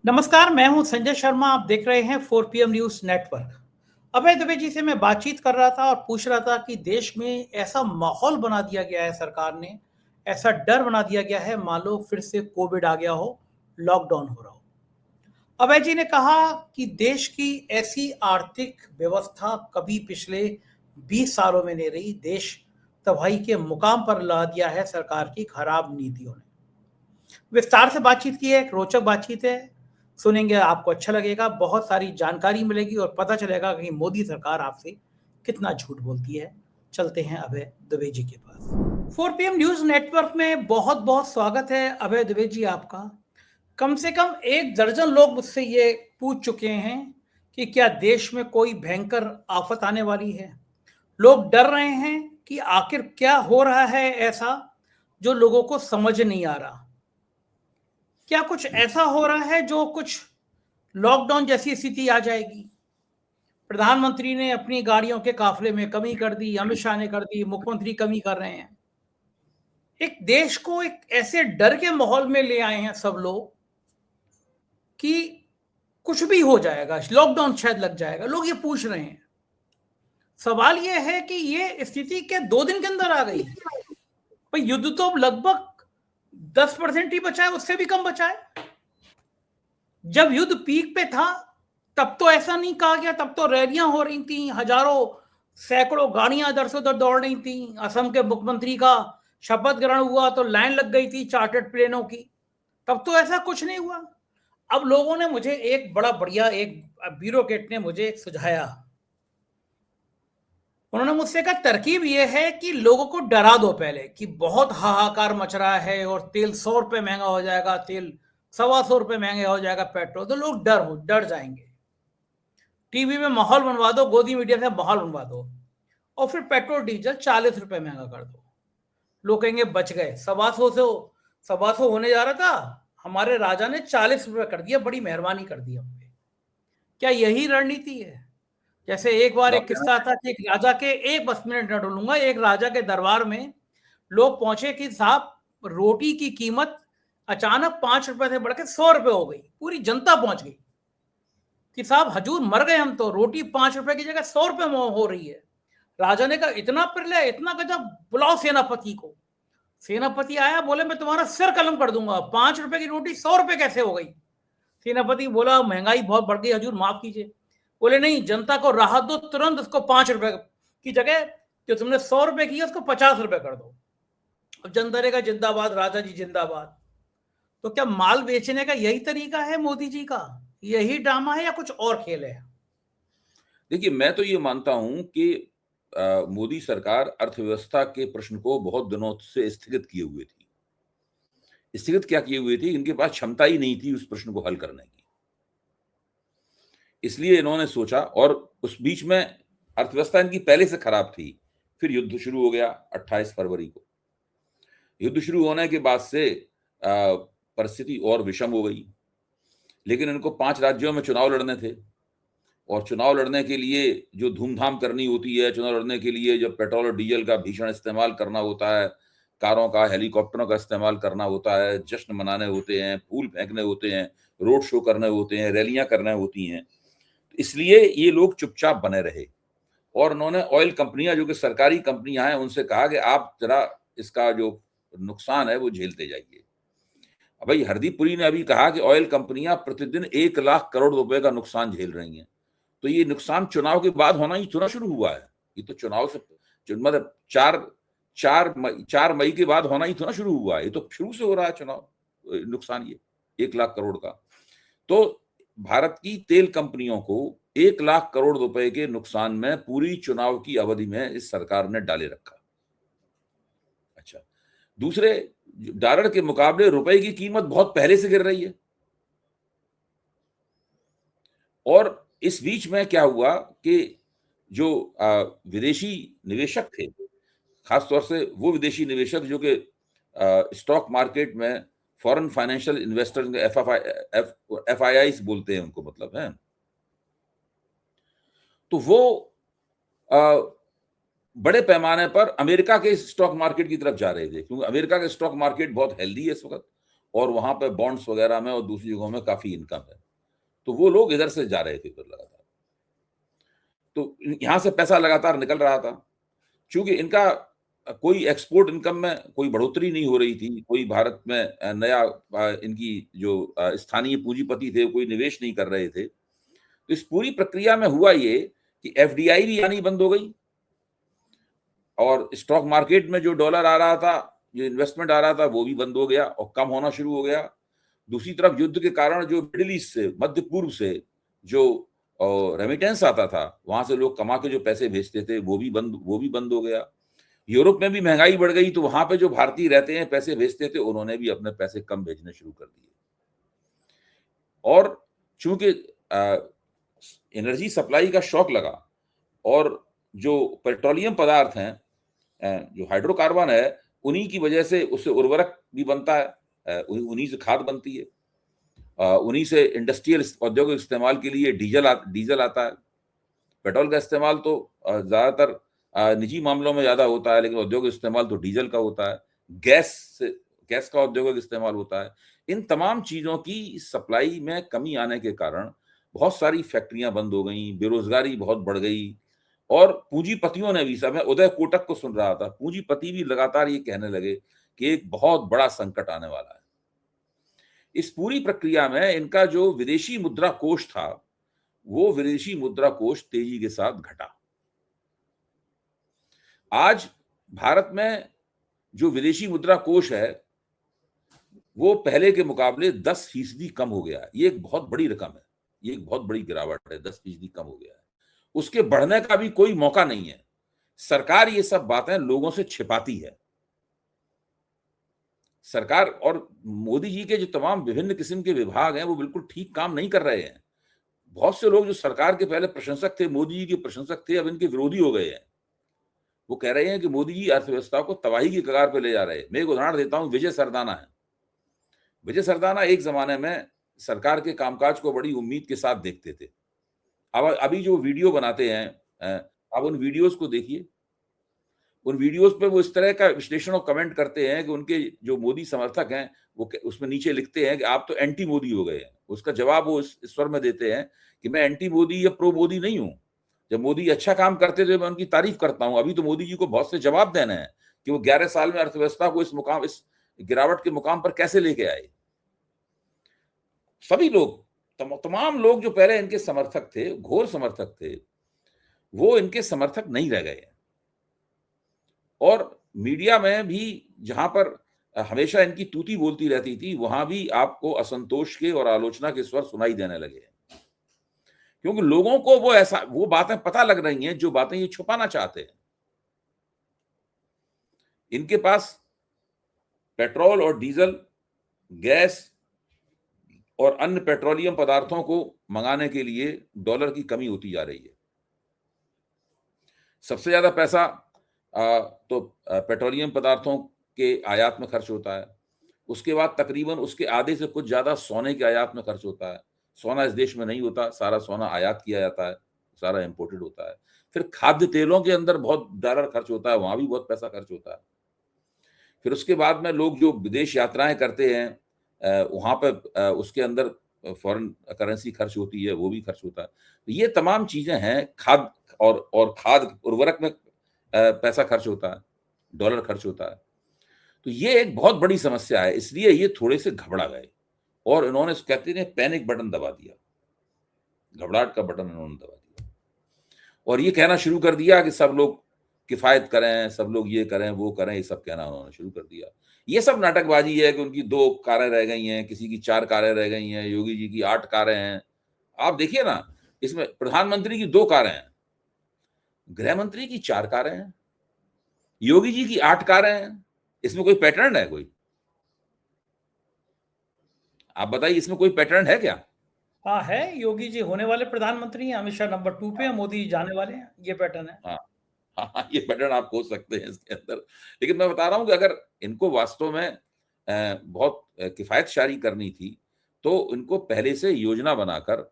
नमस्कार, मैं हूं संजय शर्मा। आप देख रहे हैं 4 PM न्यूज नेटवर्क। अभय दुबे जी से मैं बातचीत कर रहा था और पूछ रहा था कि देश में ऐसा माहौल बना दिया गया है सरकार ने, ऐसा डर बना दिया गया है मान लो फिर से कोविड आ गया हो, लॉकडाउन हो रहा हो। अभय जी ने कहा कि देश की ऐसी आर्थिक व्यवस्था कभी पिछले 20 सालों में नहीं रही। देश तबाही के मुकाम पर ला दिया है सरकार की खराब नीतियों ने। विस्तार से बातचीत की है, एक रोचक बातचीत है। सुनेंगे, आपको अच्छा लगेगा, बहुत सारी जानकारी मिलेगी और पता चलेगा कि मोदी सरकार आपसे कितना झूठ बोलती है। चलते हैं अभय दुबे जी के पास। 4 PM न्यूज नेटवर्क में बहुत बहुत स्वागत है अभय दुबे जी आपका। कम से कम 1 दर्जन लोग मुझसे ये पूछ चुके हैं कि क्या देश में कोई भयंकर आफत आने वाली है। लोग डर रहे हैं कि आखिर क्या हो रहा है ऐसा जो लोगों को समझ नहीं आ रहा। क्या कुछ ऐसा हो रहा है जो कुछ लॉकडाउन जैसी स्थिति आ जाएगी। प्रधानमंत्री ने अपनी गाड़ियों के काफिले में कमी कर दी, अमित शाह ने कर दी, मुख्यमंत्री कमी कर रहे हैं। एक देश को एक ऐसे डर के माहौल में ले आए हैं सब लोग कि कुछ भी हो जाएगा, लॉकडाउन शायद लग जाएगा। लोग ये पूछ रहे हैं। सवाल ये है कि ये स्थिति क्या 2 दिन के अंदर आ गई। भाई युद्ध तो लगभग 10% ही बचा है, उससे भी कम बचा है। जब युद्ध पीक पे था तब तो ऐसा नहीं कहा गया, तब तो रैलियां हो रही थी, हजारों सैकड़ों गाड़ियां इधर से उधर दौड़ रही थी। असम के मुख्यमंत्री का शपथ ग्रहण हुआ तो लाइन लग गई थी चार्टर्ड प्लेनों की। तब तो ऐसा कुछ नहीं हुआ। अब लोगों ने मुझे एक बड़ा बढ़िया, एक ब्यूरोक्रेट ने मुझे सुझाया। उन्होंने मुझसे कहा तरकीब यह है कि लोगों को डरा दो पहले कि बहुत हाहाकार मच रहा है और तेल 100 रुपए महंगा हो जाएगा, तेल 125 रुपए महंगा हो जाएगा, पेट्रोल, तो लोग डर जाएंगे। टीवी में माहौल बनवा दो, गोदी मीडिया से माहौल बनवा दो और फिर पेट्रोल डीजल 40 रुपए महंगा कर दो। लोग कहेंगे बच गए। 125 होने जा रहा था, हमारे राजा ने 40 रुपए कर दिया, बड़ी मेहरबानी कर दी हम पे। क्या यही रणनीति है? जैसे एक बार एक किस्सा था कि एक राजा के, एक बस मिनट न डूलूंगा, एक राजा के दरबार में लोग पहुंचे कि साहब रोटी की कीमत अचानक 5 रुपए से बढ़कर 100 रुपए हो गई। पूरी जनता पहुंच गई कि साहब हजूर मर गए हम, तो रोटी 5 रुपए की जगह 100 रुपए हो रही है। राजा ने कहा इतना प्रलय, इतना गजब, बुलाओ सेनापति को। सेनापति आया, बोले मैं तुम्हारा सिर कलम कर दूंगा, 5 रुपए की रोटी 100 रुपए कैसे हो गई। सेनापति बोला महंगाई बहुत बढ़ गई हजूर, माफ कीजिए। बोले नहीं, जनता को राहत दो, तुरंत उसको 5 रुपए की जगह जो तुमने 100 रुपए की है उसको 50 रुपए कर दो। अब जनता ने कहा जिंदाबाद राजा जी जिंदाबाद। तो क्या माल बेचने का यही तरीका है मोदी जी का? यही ड्रामा है या कुछ और खेल है? देखिए, मैं तो ये मानता हूं कि मोदी सरकार अर्थव्यवस्था के प्रश्न को बहुत दिनों से स्थगित किए हुए थी। स्थगित क्या किए हुए थी? इनके पास क्षमता ही नहीं थी उस प्रश्न को हल करने की। इसलिए इन्होंने सोचा, और उस बीच में अर्थव्यवस्था इनकी पहले से खराब थी। फिर युद्ध शुरू हो गया 28 फरवरी को। युद्ध शुरू होने के बाद से परिस्थिति और विषम हो गई। लेकिन इनको 5 राज्यों में चुनाव लड़ने थे, और चुनाव लड़ने के लिए जो धूमधाम करनी होती है, चुनाव लड़ने के लिए जब पेट्रोल और डीजल का भीषण इस्तेमाल करना होता है, कारों का, हेलीकॉप्टरों का इस्तेमाल करना होता है, जश्न मनाने होते हैं, फूल फेंकने होते हैं, रोड शो करने होते हैं, रैलियां करने होती हैं। इसलिए ये लोग चुपचाप बने रहे, और उन्होंने ऑयल कंपनियां, जो कि सरकारी कंपनियां हैं, उनसे कहा कि आप जरा इसका जो नुकसान है वो झेलते जाइए। भाई हरदीप पुरी ने अभी कहा कि ऑयल कंपनियां प्रतिदिन 1 लाख करोड़ रुपए का नुकसान झेल रही हैं। तो ये नुकसान चुनाव के बाद होना ही थोड़ा शुरू हुआ है। ये तो चुनाव से मतलब 4 मई के बाद होना ही थोड़ा शुरू हुआ है। ये तो शुरू से हो रहा है चुनाव नुकसान, ये 1 लाख करोड़ का। तो भारत की तेल कंपनियों को 1 लाख करोड़ रुपए के नुकसान में पूरी चुनाव की अवधि में इस सरकार ने डाले रखा। अच्छा, दूसरे डॉलर के मुकाबले रुपए की कीमत बहुत पहले से गिर रही है। और इस बीच में क्या हुआ कि जो विदेशी निवेशक थे, खासतौर से वो विदेशी निवेशक जो कि स्टॉक मार्केट में फॉरेन फाइनेंशियल इन्वेस्टर्स, FII बोलते हैं उनको, मतलब है, तो वो बड़े पैमाने पर अमेरिका के स्टॉक मार्केट की तरफ जा रहे थे, क्योंकि अमेरिका का स्टॉक मार्केट बहुत हेल्दी है इस वक्त, और वहां पे बॉन्ड्स वगैरह में और दूसरी जगहों में काफी इनकम है, तो वो लोग इधर से जा रहे थे इधर लगातार, तो यहां से पैसा लगातार निकल रहा था। चूंकि इनका कोई एक्सपोर्ट इनकम में कोई बढ़ोतरी नहीं हो रही थी, कोई भारत में नया इनकी जो स्थानीय पूंजीपति थे कोई निवेश नहीं कर रहे थे, तो इस पूरी प्रक्रिया में हुआ ये कि एफडीआई भी आनी बंद हो गई और स्टॉक मार्केट में जो डॉलर आ रहा था, जो इन्वेस्टमेंट आ रहा था, वो भी बंद हो गया और कम होना शुरू हो गया। दूसरी तरफ युद्ध के कारण जो मिडिल ईस्ट से, मध्य पूर्व से जो रेमिटेंस आता था, वहां से लोग कमा के जो पैसे भेजते थे, वो भी बंद हो गया। यूरोप में भी महंगाई बढ़ गई, तो वहां पे जो भारतीय रहते हैं पैसे भेजते थे, उन्होंने भी अपने पैसे कम भेजने शुरू कर दिए। और चूंकि एनर्जी सप्लाई का शॉक लगा और जो पेट्रोलियम पदार्थ हैं, जो हाइड्रोकार्बन है, उन्हीं की वजह से उससे उर्वरक भी बनता है, उन्हीं से खाद बनती है, उन्हीं से इंडस्ट्रियल औद्योगिक इस्तेमाल के लिए डीजल आता है। पेट्रोल का इस्तेमाल तो ज्यादातर निजी मामलों में ज्यादा होता है, लेकिन औद्योगिक इस्तेमाल तो डीजल का होता है। गैस का औद्योगिक इस्तेमाल होता है। इन तमाम चीजों की सप्लाई में कमी आने के कारण बहुत सारी फैक्ट्रियां बंद हो गई, बेरोजगारी बहुत बढ़ गई और पूंजीपतियों ने भी, सब, मैं उदय कोटक को सुन रहा था, पूंजीपति भी लगातार ये कहने लगे कि एक बहुत बड़ा संकट आने वाला है। इस पूरी प्रक्रिया में इनका जो विदेशी मुद्रा कोष था, वो विदेशी मुद्रा कोष तेजी के साथ घटा। आज भारत में जो विदेशी मुद्रा कोष है, वो पहले के मुकाबले 10% कम हो गया है। ये एक बहुत बड़ी रकम है, ये एक बहुत बड़ी गिरावट है, 10% कम हो गया है। उसके बढ़ने का भी कोई मौका नहीं है। सरकार ये सब बातें लोगों से छिपाती है। सरकार और मोदी जी के जो तमाम विभिन्न किस्म के विभाग हैं, वो बिल्कुल ठीक काम नहीं कर रहे हैं। बहुत से लोग जो सरकार के पहले प्रशंसक थे, मोदी जी के प्रशंसक थे, अब इनके विरोधी हो गए हैं। वो कह रहे हैं कि मोदी जी अर्थव्यवस्था को तबाही की कगार पर ले जा रहे हैं। मैं एक उदाहरण देता हूं, विजय सरदाना है। विजय सरदाना एक जमाने में सरकार के कामकाज को बड़ी उम्मीद के साथ देखते थे। अब अभी जो वीडियो बनाते हैं, आप उन वीडियोस को देखिए। उन वीडियोस पे वो इस तरह का विश्लेषण और कमेंट करते हैं कि उनके जो मोदी समर्थक हैं, वो उसमें नीचे लिखते हैं कि आप तो एंटी मोदी हो गए हैं। उसका जवाब वो इस स्वर में देते हैं कि मैं एंटी मोदी या प्रो मोदी नहीं हूं। जब मोदी अच्छा काम करते थे, मैं उनकी तारीफ करता हूं। अभी तो मोदी जी को बहुत से जवाब देने हैं कि वो 11 साल में अर्थव्यवस्था को इस गिरावट के मुकाम पर कैसे लेके आए। सभी लोग, तमाम लोग जो पहले इनके समर्थक थे, घोर समर्थक थे, वो इनके समर्थक नहीं रह गए। और मीडिया में भी जहां पर हमेशा इनकी तूती बोलती रहती थी, वहां भी आपको असंतोष के और आलोचना के स्वर सुनाई देने लगे हैं, क्योंकि लोगों को वो बातें पता लग रही हैं जो बातें ये छुपाना चाहते हैं। इनके पास पेट्रोल और डीजल, गैस और अन्य पेट्रोलियम पदार्थों को मंगाने के लिए डॉलर की कमी होती जा रही है। सबसे ज्यादा पैसा तो पेट्रोलियम पदार्थों के आयात में खर्च होता है। उसके बाद तकरीबन उसके आधे से कुछ ज्यादा सोने के आयात में खर्च होता है। सोना इस देश में नहीं होता, सारा सोना आयात किया जाता है, सारा इंपोर्टेड होता है। फिर खाद्य तेलों के अंदर बहुत डॉलर खर्च होता है, वहां भी बहुत पैसा खर्च होता है। फिर उसके बाद में लोग जो विदेश यात्राएं करते हैं, वहां पर उसके अंदर फॉरेन करेंसी खर्च होती है, वो भी खर्च होता है। तो ये तमाम चीजें हैं। खाद और खाद उर्वरक में पैसा खर्च होता है, डॉलर खर्च होता है। तो ये एक बहुत बड़ी समस्या है। इसलिए ये थोड़े से घबरा गए और इन्होंने, कहते हैं, पैनिक बटन दबा दिया, घबराहट का बटन इन्होंने दबा दिया और ये कहना शुरू कर दिया कि सब लोग किफायत करें, सब लोग ये करें, वो करें, ये सब कहना उन्होंने शुरू कर दिया। ये सब नाटकबाजी है कि उनकी 2 कारें रह गई हैं, किसी की 4 कारें रह गई हैं, योगी जी की 8 कारें हैं। आप देखिए ना, इसमें प्रधानमंत्री की 2 कारें हैं, गृह मंत्री की 4 कारें हैं, योगी जी की 8 कारें हैं। इसमें कोई पैटर्न है? कोई आप बताइए, इसमें कोई पैटर्न है क्या? हाँ है, योगी जी होने वाले प्रधानमंत्री हैं, अमित शाह नंबर 2 पे है, मोदी जाने वाले हैं, ये पैटर्न है। हाँ हाँ, ये पैटर्न आप खोज सकते हैं इसके अंदर। लेकिन मैं बता रहा हूं कि अगर इनको वास्तव में बहुत किफायतशारी करनी थी, तो इनको पहले से योजना बनाकर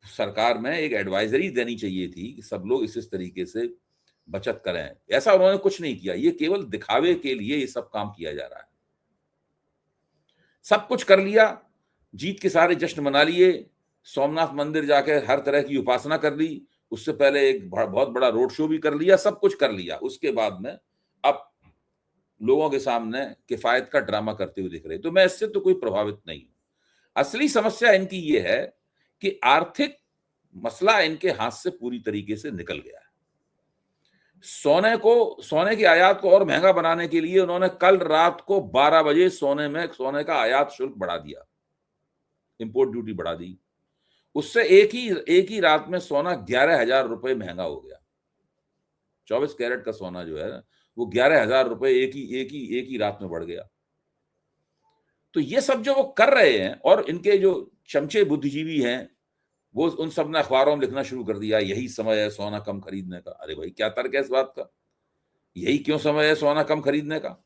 सरकार में एक एडवाइजरी देनी चाहिए थी कि सब लोग इस तरीके से बचत करें। ऐसा उन्होंने कुछ नहीं किया। ये केवल दिखावे के लिए ये सब काम किया जा रहा है। सब कुछ कर लिया, जीत के सारे जश्न मना लिए, सोमनाथ मंदिर जाके हर तरह की उपासना कर ली, उससे पहले एक बहुत बड़ा रोड शो भी कर लिया, सब कुछ कर लिया। उसके बाद में अब लोगों के सामने किफायत का ड्रामा करते हुए दिख रहे। तो मैं इससे तो कोई प्रभावित नहीं हूं। असली समस्या इनकी ये है कि आर्थिक मसला इनके हाथ से पूरी तरीके से निकल गया है। सोने की आयात को और महंगा बनाने के लिए उन्होंने कल रात को 12 बजे सोने का आयात शुल्क बढ़ा दिया, इंपोर्ट ड्यूटी बढ़ा दी। उससे एक ही रात में सोना 11,000 रुपए महंगा हो गया। 24 कैरेट का सोना जो है वो 11,000 रुपए एक ही रात में बढ़ गया। तो ये सब जो वो कर रहे हैं, और इनके जो चमचे बुद्धिजीवी हैं वो उन सब ने अखबारों में लिखना शुरू कर दिया, यही समय है सोना कम खरीदने का। अरे भाई, क्या तर्क है इस बात का? यही क्यों समय है सोना कम खरीदने का?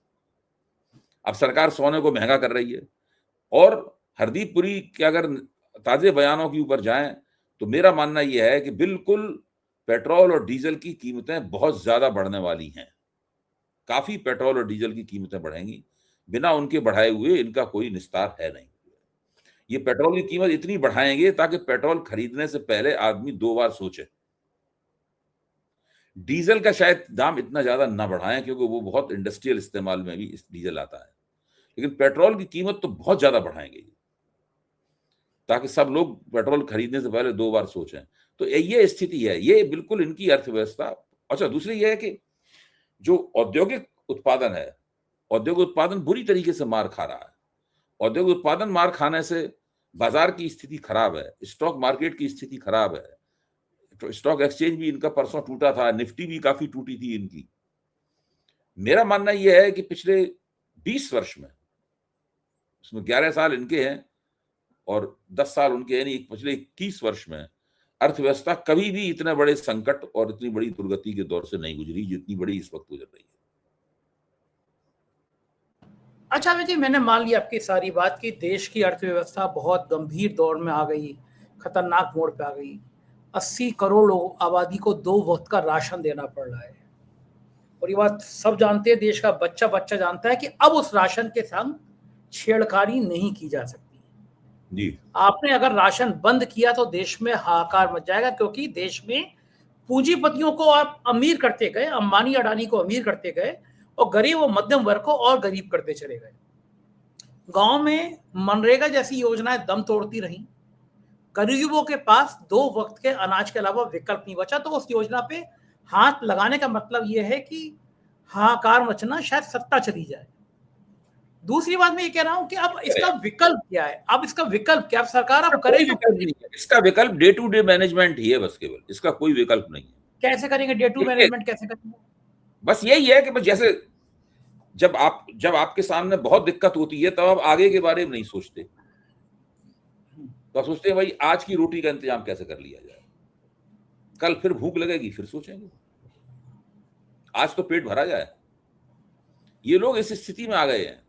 अब सरकार सोने को महंगा कर रही है। और हरदीप पुरी के अगर ताजे बयानों के ऊपर जाएं तो मेरा मानना यह है कि बिल्कुल पेट्रोल और डीजल की कीमतें बहुत ज्यादा बढ़ने वाली हैं। काफी पेट्रोल और डीजल की कीमतें बढ़ेंगी, बिना उनके बढ़ाए हुए इनका कोई निस्तार है नहीं। ये पेट्रोल की कीमत इतनी बढ़ाएंगे ताकि पेट्रोल खरीदने से पहले आदमी 2 बार सोचे। डीजल का शायद दाम इतना ज्यादा ना बढ़ाएं, क्योंकि वो बहुत इंडस्ट्रियल इस्तेमाल में भी इस डीजल आता है, लेकिन पेट्रोल की कीमत तो बहुत ज्यादा बढ़ाएंगे ताकि सब लोग पेट्रोल खरीदने से पहले 2 बार सोचें। तो ये स्थिति है, ये बिल्कुल इनकी अर्थव्यवस्था। अच्छा, दूसरी ये है कि जो औद्योगिक उत्पादन है, औद्योगिक उत्पादन बुरी तरीके से मार खा रहा है। औद्योगिक उत्पादन मार खाने से बाजार की स्थिति खराब है, स्टॉक मार्केट की स्थिति खराब है। तो स्टॉक एक्सचेंज भी इनका परसों टूटा था, निफ्टी भी काफी टूटी थी इनकी। मेरा मानना यह है कि पिछले 20 वर्ष में, उसमें 11 साल इनके हैं और 10 साल उनके हैं, नहीं, पिछले 21 वर्ष में अर्थव्यवस्था कभी भी इतने बड़े संकट और इतनी बड़ी दुर्गति के दौर से नहीं गुजरी जितनी बड़ी इस वक्त गुजर रही है। अच्छा अमित जी, मैंने मान लिया आपकी सारी बात कि देश की अर्थव्यवस्था बहुत गंभीर दौर में आ गई, खतरनाक मोड़ पे आ गई। 80 करोड़ आबादी को 2 वक्त का राशन देना पड़ रहा है, और ये बात सब जानते हैं, देश का बच्चा बच्चा जानता है कि अब उस राशन के संग छेड़खानी नहीं की जा सकती जी। आपने अगर राशन बंद किया तो देश में हाहाकार मच जाएगा, क्योंकि देश में पूंजीपतियों को आप अमीर करते गए, अंबानी अडानी को अमीर करते गए, और गरीब और मध्यम वर्ग को और गरीब करते चले गए। गांव में मनरेगा जैसी योजनाएं दम तोड़ती रही, गरीबों के पास 2 वक्त के अनाज के अलावा विकल्प नहीं बचा। तो उस योजना पे हाथ लगाने का मतलब यह है कि हाहाकार मचना, शायद सत्ता चली जाए। दूसरी बात मैं ये कह रहा हूं कि अब इसका विकल्प क्या है? अब इसका विकल्प क्या सरकार अब करेगी? इसका विकल्प डे टू डे मैनेजमेंट ही है बस, केवल। इसका कोई विकल्प नहीं है। कैसे करेंगे डे टू मैनेजमेंट? कैसे करेंगे? बस यही है कि जैसे जब आपके सामने बहुत दिक्कत होती है तब आप आगे के बारे में नहीं सोचते, तो आप सोचते हैं भाई आज की रोटी का इंतजाम कैसे कर लिया जाए, कल फिर भूख लगेगी फिर सोचेंगे, आज तो पेट भरा जाए। ये लोग इस स्थिति में आ गए हैं।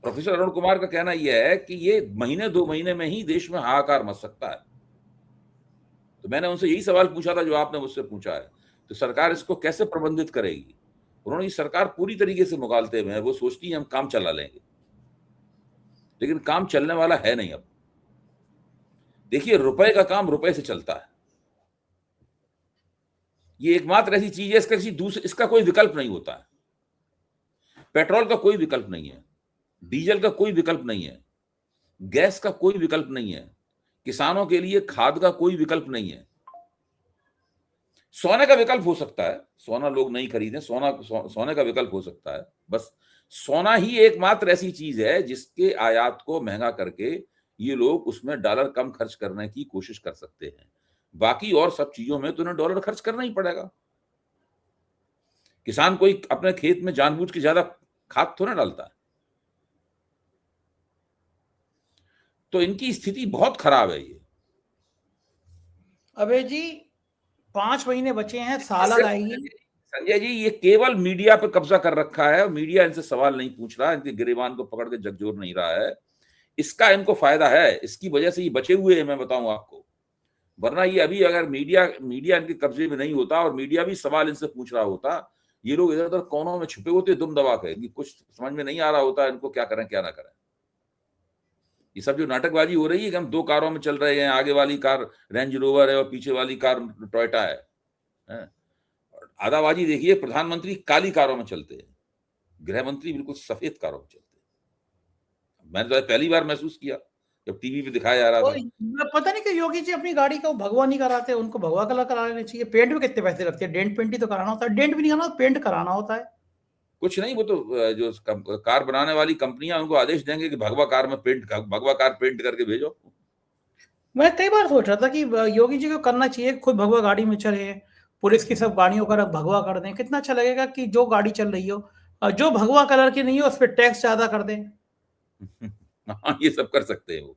प्रोफेसर अरुण कुमार का कहना यह है कि ये महीने 2 महीने में ही देश में हाहाकार मच सकता है। तो मैंने उनसे यही सवाल पूछा था जो आपने मुझसे पूछा है, तो सरकार इसको कैसे प्रबंधित करेगी? उन्होंने ये सरकार पूरी तरीके से मुगालते में है, वो सोचती है हम काम चला लेंगे, लेकिन काम चलने वाला है नहीं। अब देखिए, रुपए का काम रुपए से चलता है, ये एकमात्र ऐसी चीज है, इसका कोई विकल्प नहीं होता है। पेट्रोल का कोई विकल्प नहीं है, डीजल का कोई विकल्प नहीं है, गैस का कोई विकल्प नहीं है, किसानों के लिए खाद का कोई विकल्प नहीं है। सोने का विकल्प हो सकता है, सोना लोग नहीं खरीदें, सोने का विकल्प हो सकता है। बस सोना ही एकमात्र ऐसी चीज है जिसके आयात को महंगा करके ये लोग उसमें डॉलर कम खर्च करने की कोशिश कर सकते हैं। बाकी और सब चीजों में तो उन्हें डॉलर खर्च करना ही पड़ेगा। किसान कोई अपने खेत में जानबूझ के ज्यादा खाद थोड़ा डालता है। तो इनकी स्थिति बहुत खराब है। ये अबे जी 5 महीने बचे हैं, साल आएगी। संजय जी, ये केवल मीडिया पे कब्जा कर रखा है, मीडिया इनसे सवाल नहीं पूछ रहा, इनके गिरेबान को पकड़ के झकझोर नहीं रहा है। इसका इनको फायदा है, इसकी वजह से ये बचे हुए हैं, मैं बताऊं आपको। वरना ये अभी अगर मीडिया इनके कब्जे में नहीं होता और मीडिया भी सवाल इनसे पूछ रहा होता, ये लोग इधर उधर कोनों में छुपे होते दुम दबा के, कुछ समझ में नहीं आ रहा होता इनको क्या करें क्या ना करें। ये सब जो नाटकबाजी हो रही है कि हम 2 कारों में चल रहे हैं, आगे वाली कार रेंज रोवर है और पीछे वाली कार टोयोटा है, हैं? आदाबाजी देखिए, प्रधानमंत्री काली कारों में चलते हैं, गृह मंत्री बिल्कुल सफेद कारों में चलते हैं। मैंने तो पहली बार महसूस किया जब टीवी पे दिखाया जा रहा तो था। पता नहीं कि योगी जी अपनी गाड़ी का भगवा नहीं कराते, उनको भगवा कलर करा लेना चाहिए। पेंट में कितने पैसे लगते हैं? डेंट पेंट ही तो कराना होता है। डेंट भी नहीं कराना, पेंट कराना होता है। कुछ नहीं, वो तो जो कार बनाने वाली कंपनियां उनको आदेश देंगे कि भगवा कार पेंट करके भेजो। मैं कई बार सोच रहा था कि योगी जी को करना चाहिए, खुद भगवा गाड़ी में चले, पुलिस की सब गाड़ियों का रंग भगवा कर दें। कितना अच्छा लगेगा कि जो गाड़ी चल रही हो, जो भगवा कलर की नहीं हो, उस पर टैक्स ज्यादा कर दें, हाँ, ये सब कर सकते हैं वो।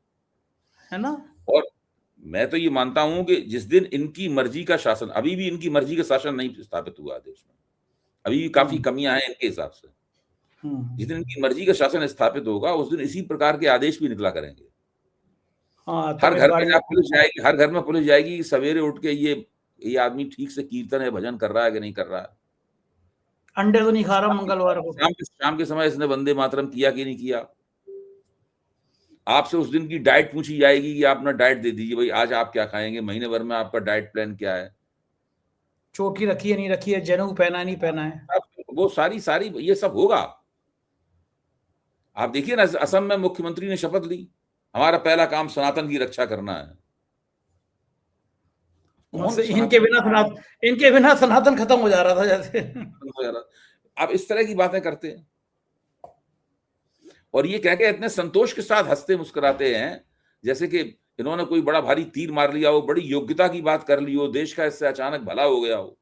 है ना? और मैं तो ये मानता हूं कि जिस दिन इनकी मर्जी का शासन, अभी भी इनकी मर्जी का शासन नहीं स्थापित हुआ देश में, अभी भी काफी कमियां हैं इनके हिसाब से। जिस दिन इनकी मर्जी का शासन स्थापित होगा उस दिन इसी प्रकार के आदेश भी निकला करेंगे। हाँ, हर तब इस घर में गाड़ी जहाँ पुलिस जाएगी, हर घर में पुलिस जाएगी कि सवेरे उठ के ये आदमी ठीक से कीर्तन है, भजन कर रहा है कि नहीं कर रहा है, अंडे तो नहीं खा रहा मंगलवार को। शाम के समय इसने वंदे मातरम किया कि नहीं किया। आपसे उस दिन की डाइट पूछी जाएगी कि आप अपना डाइट दे दीजिए, भाई आज आप क्या खाएंगे, महीने भर में आपका डाइट प्लान क्या है, चोटी रखी है नहीं रखी है, जनेऊ पहना है नहीं पहना है। वो सारी सारी ये सब होगा। आप देखिए ना, असम में मुख्यमंत्री ने शपथ ली, हमारा पहला काम सनातन की रक्षा करना है। इनके बिना सनातन खत्म हो जा रहा था जैसे। आप इस तरह की बातें करते हैं और ये कह के इतने संतोष के साथ हंसते मुस्कुराते हैं जैसे कि इन्होंने कोई बड़ा भारी तीर मार लिया हो, बड़ी योग्यता की बात कर ली हो, देश का इससे अचानक भला हो गया हो।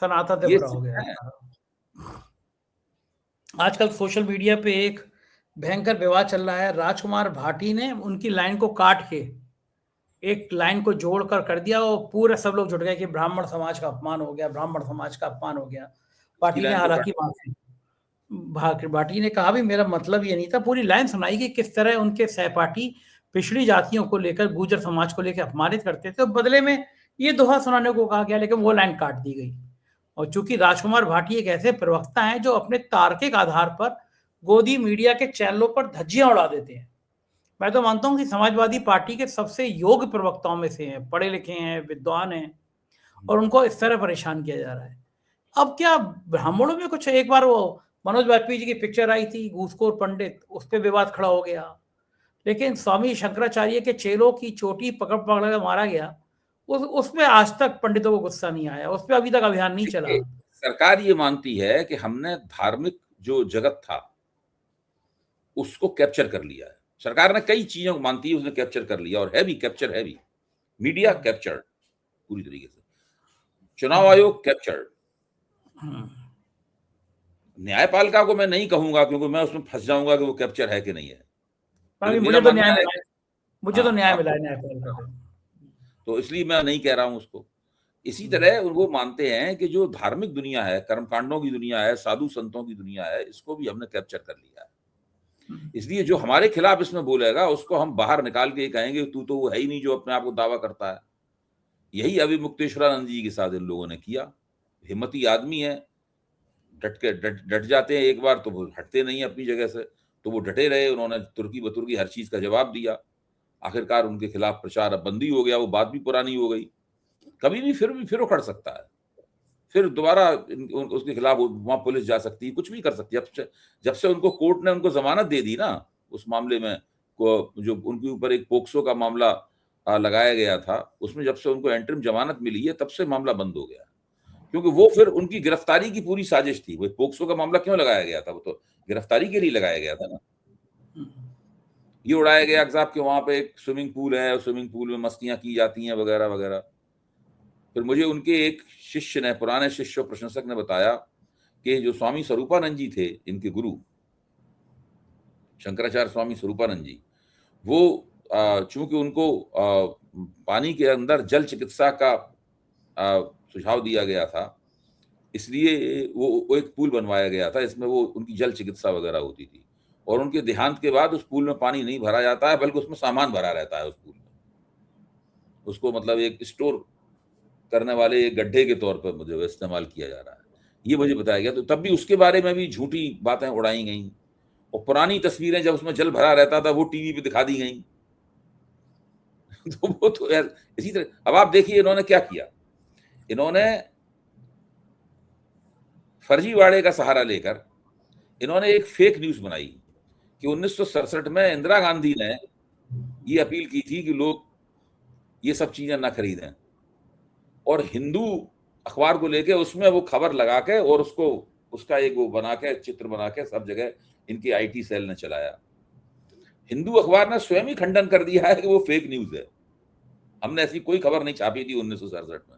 सनातन से ये बुरा हो गया। आजकल सोशल मीडिया पे एक भयंकर विवाद चल रहा है। राजकुमार भाटी ने उनकी लाइन को काट के एक लाइन को जोड़कर कर दिया और पूरे सब लोग जुट गए कि ब्राह्मण समाज का अपमान हो गया, ब्राह्मण समाज का अपमान हो गया। भाटी ने हालांकि भाटी ने कहा भी मेरा मतलब ये नहीं था, पूरी लाइन सुनाई कि किस तरह उनके सहपाठी पिछड़ी जातियों को लेकर, गुर्जर समाज को लेकर अपमानित करते थे, तो बदले में ये दोहा सुनाने को कहा गया, लेकिन वो लाइन काट दी गई। और चूंकि राजकुमार भाटी एक ऐसे प्रवक्ता हैं जो अपने तार्किक आधार पर गोदी मीडिया के चैनलों पर धज्जियां उड़ा देते हैं। मैं तो मानता हूं कि समाजवादी पार्टी के सबसे योग्य प्रवक्ताओं में से हैं, पढ़े लिखे हैं, विद्वान हैं, और उनको इस तरह परेशान किया जा रहा है। अब क्या ब्राह्मणों में कुछ, एक बार वो मनोज वाजपेयी जी की पिक्चर आई थी घूसखोर पंडित, उस पर विवाद खड़ा हो गया, लेकिन स्वामी शंकराचार्य के चेलों की चोटी पकड़ पकड़ कर मारा गया, उसमें आज तक पंडितों को गुस्सा नहीं आया, उस पर अभी तक अभियान नहीं चला। सरकार ये मानती है कि हमने धार्मिक जो जगत था उसको कैप्चर कर लिया है। सरकार ने कई चीजों को मानती है उसने कैप्चर कर लिया, और है भी, कैप्चर है भी। मीडिया कैप्चर्ड पूरी तरीके से, चुनाव आयोग कैप्चर्ड। न्यायपालिका को मैं नहीं कहूंगा क्योंकि मैं उसमें फंस जाऊंगा कि वो कैप्चर है कि नहीं है। मुझे तो न्याय मिला है, मुझे तो न्याय मिला है न्यायपालिका को, तो इसलिए मैं नहीं कह रहा हूं उसको। इसी तरह वो मानते हैं कि जो धार्मिक दुनिया है, कर्मकांडों की दुनिया है, साधु संतों की दुनिया है, इसको भी हमने कैप्चर कर लिया है। इसलिए जो हमारे खिलाफ इसमें बोलेगा उसको हम बाहर निकाल के कहेंगे तू तो वो है ही नहीं जो अपने आप को दावा करता है। यही अभी मुक्तेश्वरानंद जी के साथ इन लोगों ने किया। हिम्मती आदमी है, डट जाते हैं एक बार तो वो हटते नहीं है अपनी जगह से, तो वो डटे रहे। उन्होंने तुर्की बतुर्की हर चीज का जवाब दिया। आखिरकार उनके खिलाफ प्रचार अब बंदी हो गया, वो बात भी पुरानी हो गई। कभी भी फिर उखड़ सकता है, फिर दोबारा उसके खिलाफ वहां पुलिस जा सकती है, कुछ भी कर सकती है। जब से उनको कोर्ट ने उनको जमानत दे दी ना उस मामले में, जो उनके ऊपर एक पोक्सो का मामला लगाया गया था, उसमें जब से उनको एंटरिम जमानत मिली है तब से मामला बंद हो गया। क्योंकि वो फिर उनकी गिरफ्तारी की पूरी साजिश थी। वो पोक्सो का मामला क्यों लगाया गया था? वो तो गिरफ्तारी के लिए लगाया गया था ना। ये उड़ाया गया साहब कि वहां पे एक स्विमिंग पूल है, स्विमिंग पूल में मस्तियां की जाती हैं वगैरह वगैरह। फिर मुझे उनके एक शिष्य ने, पुराने शिष्य प्रशंसक ने बताया कि जो स्वामी स्वरूपानंद जी थे, इनके गुरु शंकराचार्य स्वामी स्वरूपानंद जी, वो चूंकि उनको पानी के अंदर जल चिकित्सा का सुझाव दिया गया था, इसलिए वो एक पूल बनवाया गया था, इसमें वो उनकी जल चिकित्सा वगैरह होती थी। और उनके देहांत के बाद उस पूल में पानी नहीं भरा जाता है, बल्कि उसमें सामान भरा रहता है उस पूल में। उसको मतलब एक स्टोर करने वाले एक गड्ढे के तौर पर मुझे इस्तेमाल किया जा रहा है, ये मुझे बताया गया। तो तब भी उसके बारे में भी झूठी बातें उड़ाई गई। और पुरानी तस्वीरें जब उसमें जल भरा रहता था वो टीवी पे दिखा दी गई। तो वो तो यार इसी तरह अब आप देखिए इन्होंने क्या किया, इन्होंने फर्जीवाड़े का सहारा लेकर इन्होंने एक फेक न्यूज बनाई कि 1967 में इंदिरा गांधी ने ये अपील की थी कि लोग ये सब चीजें ना खरीदें, और हिंदू अखबार को लेके उसमें वो खबर लगा के और उसको उसका एक वो बना के चित्र बना के सब जगह इनकी आईटी सेल ने चलाया। हिंदू अखबार ने स्वयं ही खंडन कर दिया है कि वो फेक न्यूज है, हमने ऐसी कोई खबर नहीं छापी थी 1967 में।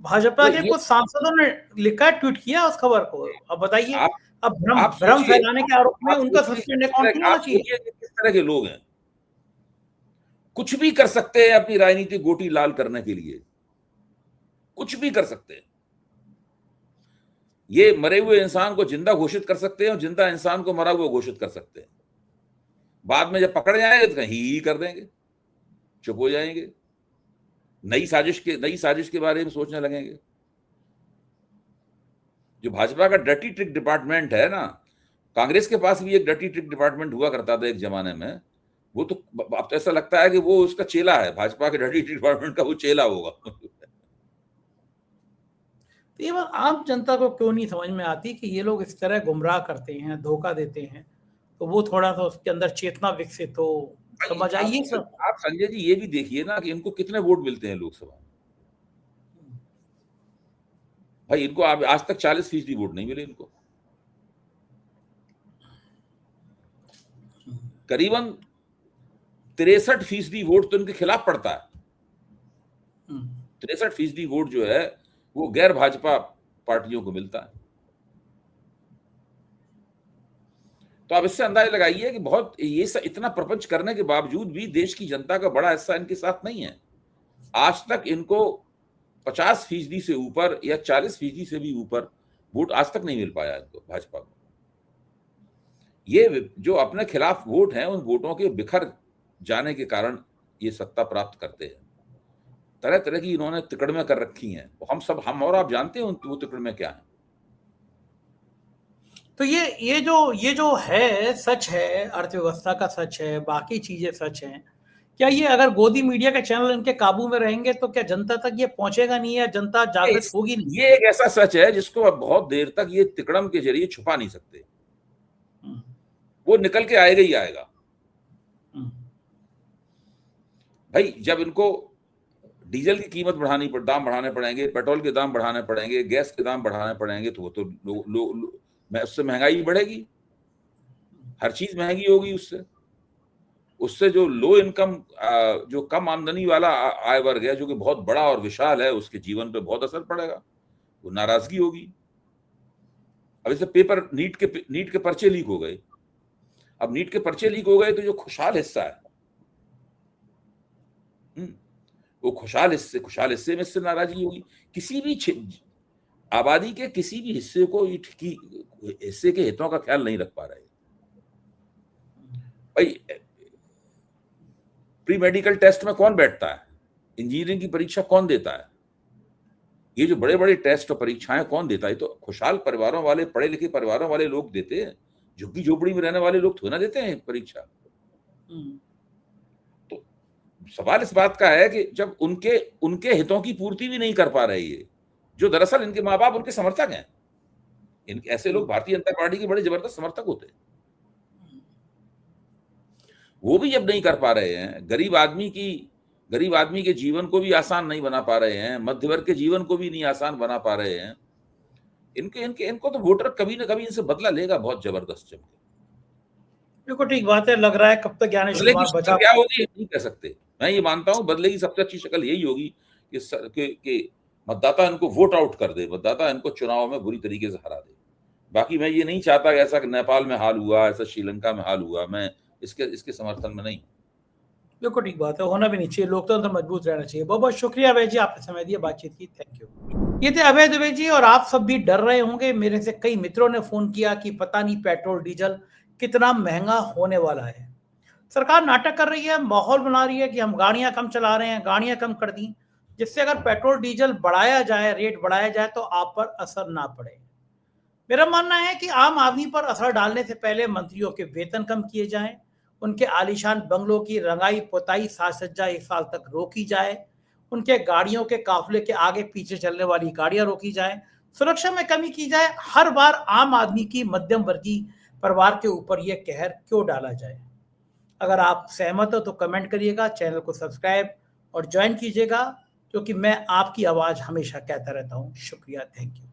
भाजपा तो के ये कुछ सांसदों ने लिखा, ट्वीट किया उस खबर को। अब बताइए, आप अब भ्रम आप भ्रम सोचिए, फैलाने के आरोप में आप उनका सोचिए सस्पेंड किस अकाउंट नहीं तरह होना आप चाहिए। सोचिए कि किस तरह के लोग हैं, कुछ भी कर सकते हैं अपनी राजनीतिक गोटी लाल करने के लिए, कुछ भी कर सकते हैं। ये मरे हुए इंसान को जिंदा घोषित कर सकते हैं और जिंदा इंसान को मरा हुआ घोषित कर सकते हैं। बाद में जब पकड़ जाएंगे तो कहीं ही कर देंगे, चुप हो जाएंगे, नई साजिश के बारे में सोचने लगेंगे। जो भाजपा का डर्टी ट्रिक डिपार्टमेंट है ना, कांग्रेस के पास भी एक डर्टी ट्रिक डिपार्टमेंट हुआ करता था एक जमाने में, वो तो अब तो ऐसा लगता है कि वो उसका चेला है, भाजपा के डर्टी ट्रिक डिपार्टमेंट का वो चेला होगा। तो ये बात आम जनता को क्यों नहीं समझ में आती कि ये लोग इस तरह गुमराह करते हैं, धोखा देते हैं, तो वो थोड़ा सा उसके अंदर चेतना विकसित हो, समझ आइए सब। आप संजय जी ये भी देखिए ना कि इनको कितने वोट मिलते हैं लोकसभा में। भाई इनको आज तक 40% वोट नहीं मिले इनको, करीबन 63% वोट तो इनके खिलाफ पड़ता है। 63% वोट जो है वो गैर भाजपा पार्टियों को मिलता है। तो आप इससे अंदाजा लगाइए कि बहुत ये इतना प्रपंच करने के बावजूद भी देश की जनता का बड़ा हिस्सा इनके साथ नहीं है। आज तक इनको 50% से ऊपर या 40% से भी ऊपर वोट आज तक नहीं मिल पाया इनको, भाजपा को। ये जो अपने खिलाफ वोट हैं उन वोटों के बिखर जाने के कारण ये सत्ता प्राप्त करते हैं। तरह तरह की इन्होंने तिकड़में कर रखी हैं, हम और आप जानते हैं वो तिकड़में क्या है। तो ये जो है सच है, अर्थव्यवस्था का सच है, बाकी चीजें सच हैं। क्या ये अगर गोदी मीडिया के चैनल इनके काबू में रहेंगे तो क्या जनता तक ये पहुंचेगा नहीं, या जनता जागृत होगी नहीं? ये एक ऐसा सच है जिसको अब बहुत देर तक ये तिकड़म के जरिए छुपा नहीं सकते, वो निकल के आएगा ही आएगा। भाई जब इनको डीजल की कीमत दाम बढ़ाने पड़ेंगे, पेट्रोल के दाम बढ़ाने पड़ेंगे, गैस के दाम बढ़ाने पड़ेंगे, तो वो तो उससे महंगाई बढ़ेगी, हर चीज महंगी होगी। उससे जो लो इनकम, जो कम आमदनी वाला आय वर्ग है, जो कि बहुत बड़ा और विशाल है, उसके जीवन पे बहुत असर पड़ेगा, वो नाराजगी होगी। अब इसे नीट के पर्चे लीक हो गए। अब नीट के पर्चे लीक हो गए तो जो खुशहाल हिस्सा है, वो खुशहाल हिस्से में इससे नाराजगी होगी। किसी भी आबादी के किसी भी हिस्से के हितों का ख्याल नहीं रख पा रहे। भाई प्री मेडिकल टेस्ट में कौन बैठता है, इंजीनियरिंग की परीक्षा कौन देता है, ये जो बड़े बड़े टेस्ट और परीक्षाएं कौन देता है? तो खुशहाल परिवारों वाले, पढ़े लिखे परिवारों वाले लोग देते हैं, झुग्गी झोपड़ी में रहने वाले लोग थोड़ा ना देते हैं परीक्षा। तो सवाल इस बात का है कि जब उनके हितों की पूर्ति भी नहीं कर पा रहे ये, जो दरअसल इनके माँ बाप उनके समर्थक हैं, इनके ऐसे लोग भारतीय जनता पार्टी के बड़े जबरदस्त समर्थक होते हैं, वो भी जब नहीं कर पा रहे हैं, गरीब आदमी के जीवन को भी आसान नहीं बना पा रहे हैं, मध्य वर्ग के जीवन को भी नहीं आसान बना पा रहे हैं, इनको तो वोटर कभी ना कभी इनसे बदला लेगा बहुत जबरदस्त जम के। बिल्कुल ठीक बात है। लग रहा है कब तक ज्ञानेश्वर कुमार बचा, क्या होगी नहीं कह सकते। मैं ये मानता हूं बदले की सबसे अच्छी शक्ल यही होगी कि मतदाता इनको वोट आउट कर दे, मतदाता इनको चुनाव में बुरी तरीके से हरा दे। बाकी मैं ये नहीं चाहता कि ऐसा नेपाल में हाल हुआ, ऐसा श्रीलंका में हाल हुआ, मैं इसके समर्थन में नहीं। बिल्कुल ठीक बात है, होना भी नहीं चाहिए, लोकतंत्र मजबूत रहना चाहिए। बहुत बहुत शुक्रिया अभय जी, आपने समय दिया, बातचीत की, थैंक यू। ये थे अभय दुबे जी। और आप सब भी डर रहे होंगे, मेरे से कई मित्रों ने फोन किया कि पता नहीं पेट्रोल डीजल कितना महंगा होने वाला है। सरकार नाटक कर रही है, माहौल बना रही है कि हम गाड़ियां कम चला रहे हैं, गाड़ियां कम कर दी, जिससे अगर पेट्रोल डीजल बढ़ाया जाए, रेट बढ़ाया जाए तो आप पर असर ना पड़े। मेरा मानना है कि आम आदमी पर असर डालने से पहले मंत्रियों के वेतन कम किए जाएं, उनके आलीशान बंगलों की रंगाई पोताई साज सज्जा 1 साल तक रोकी जाए, उनके गाड़ियों के काफिले के आगे पीछे चलने वाली गाड़ियां रोकी जाएं, सुरक्षा में कमी की जाए। हर बार आम आदमी की मध्यम वर्गीय परिवार के ऊपर यह कहर क्यों डाला जाए? अगर आप सहमत हो तो कमेंट करिएगा, चैनल को सब्सक्राइब और ज्वाइन कीजिएगा, क्योंकि मैं आपकी आवाज हमेशा कहता रहता हूं। शुक्रिया, थैंक यू।